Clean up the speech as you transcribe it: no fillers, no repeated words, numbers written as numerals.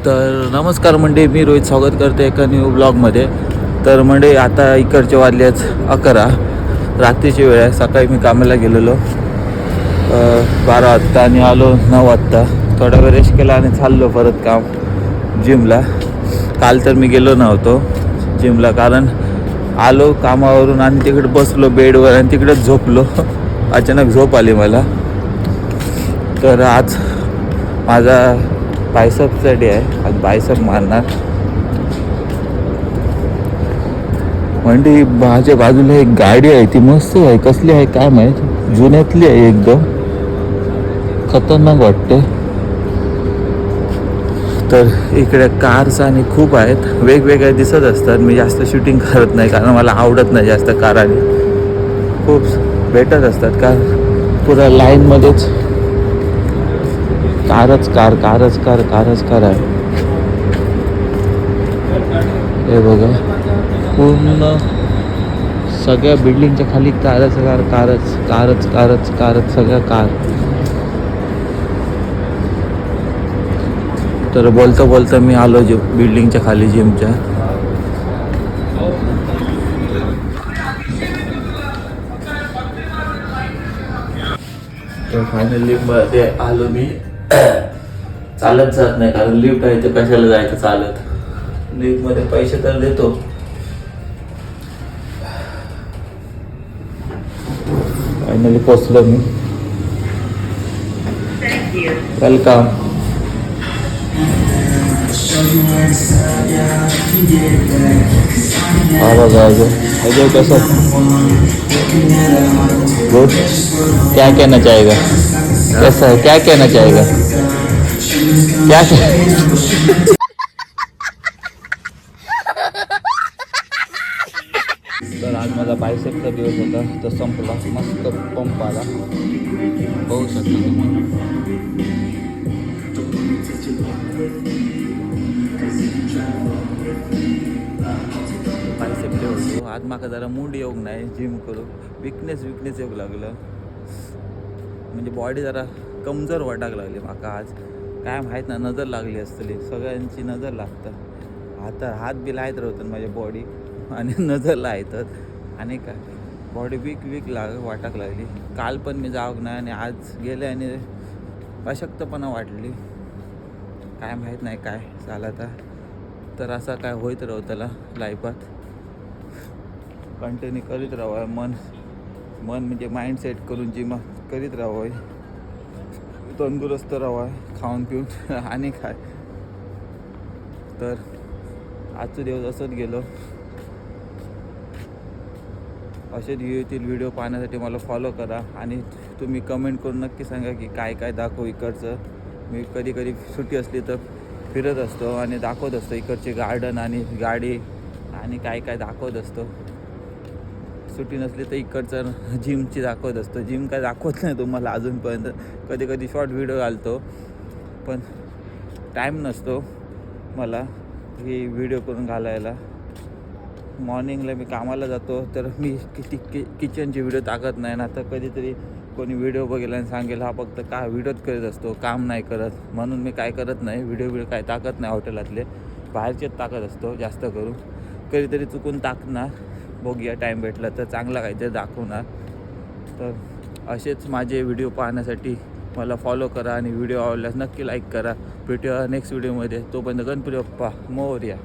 तर नमस्कार मंडळी, मी रोहित स्वागत करते एका न्यू ब्लॉगमध्ये. तर मंडळी आता इकडचे वाजले आहेत 11, रात्रीची वेळ आहे. सकाळी मी कामाला गेलेलो 12 वाजता आणि आलो 9 वाजता. थोडा वेळ रेस्ट केला आणि चाललो परत काम जिमला. काल तर मी गेलो नव्हतो जिमला, कारण आलो कामावरून आणि तिकडे बसलो बेडवर आणि तिकडेच झोपलो. अचानक झोप आली मला. तर आज माझा बायसेपचा डे आहे. आज बायसेप मारणार. म्हणजे माझ्या बाजूला एक गाडी आहे, ती मस्त आहे. कसली आहे काय माहीत, जुन्यातली आहे एकदम, खतरनाक वाटते. तर इकडे कार्स आणि खूप आहेत, वेगवेगळ्या दिसत असतात. मी जास्त शूटिंग करत नाही कारण मला आवडत नाही जास्त कार, आणि खूप भेटत असतात का पुरा लाईनमध्येच कारच कार आहे. हे बघा, पूर्ण सगळ्या बिल्डिंगच्या खाली कारच सगळ्या कार. तर बोलता मी आलो बिल्डिंगच्या खाली जिमच्या. तर फायनली मध्ये आलो मी. चालत जात नाही कारण लिफ्ट आहे, तर कशाला जायचं चालत. लिफ्ट मध्ये पैसे तर देतो. फायनली पोचलो मी. वेलकम. अजय कैसा गुड. क्या कहना चाहेगा, कैसा है, क्या कहना चाहेगा, क्या तर आज माझा बायसेपचा दिवस होता, तर संपला. मस्त पंप आला, बघू शकता तुम्ही. बायसेप होतो. आज माका जरा मूड येऊक नाही जिम करू. विकनेस येऊ लागलं, म्हणजे बॉडी जरा कमजोर वाटायला लागली माका. आज काय माहीत ना, नजर लागली असतली. सगळ्यांची नजर लागतं. आता हात बी लायत राहतात माझ्या बॉडी आणि नजर लायतात, आणि काय बॉडी वीक वाटाक लागली. काल पण मी जाऊक नाही आणि आज गेले आणि अशक्तपणा वाटली. काय माहीत नाही काय झालं तर असं काय होईत राहू त्याला लाईफात. कंटिन्यू करीत राहावं. मन म्हणजे माइंड सेट करून जिम करीत राहावं, तंदुरुस्त राहावं खाऊन पिऊन. आणि काय तर आजचा दिवस असंच गेलो. असेच येतील व्हिडिओ पाहण्यासाठी मला फॉलो करा, आणि तुम्ही कमेंट करून नक्की सांगा की काय दाखवू इकडचं. मी कधी सुट्टी असली तर फिरत असतो आणि दाखवत असतो इकडचे गार्डन आणि गाडी आणि काय दाखवत असतो. सुट्टी नसली तर इकडचं जिमची दाखवत असतो. जिम काय दाखवत नाही तुम्हाला अजूनपर्यंत. कधी शॉर्ट व्हिडिओ घालतो, पण टाईम नसतो मला ही व्हिडिओ करून घालायला. मॉर्निंगला मी कामाला जातो, तर मी किचनची व्हिडिओ टाकत नाही ना. तर कधीतरी कोणी व्हिडिओ बघेल आणि सांगेल हा फक्त काय व्हिडिओच करीत असतो, काम नाही करत, म्हणून मी काय करत नाही. व्हिडिओ काय टाकत नाही. हॉटेलातले बाहेरचेच टाकत असतो जास्त करून. कधीतरी चुकून टाकणार, बघूया टाईम भेटला तर चांगला काहीतरी दाखवणार. तर असेच माझे व्हिडिओ पाहण्यासाठी मला फॉलो करा, आणि व्हिडिओ आवडल्यास नक्की लाईक करा. भेटूया नेक्स्ट व्हिडिओमध्ये. तोपर्यंत गणपती बाप्पा मोरया.